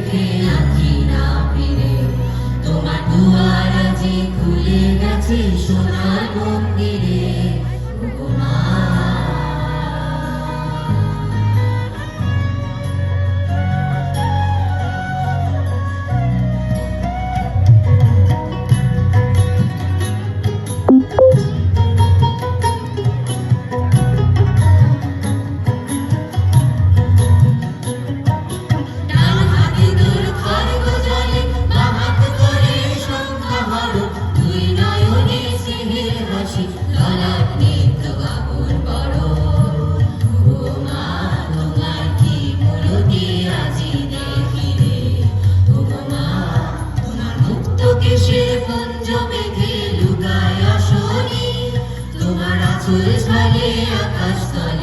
রেখে আছি না ফিরে, তোমার দুয়ার আজি খুলে গেছে সোনার মন্দিরে। ওগো মা, আকাশ তলে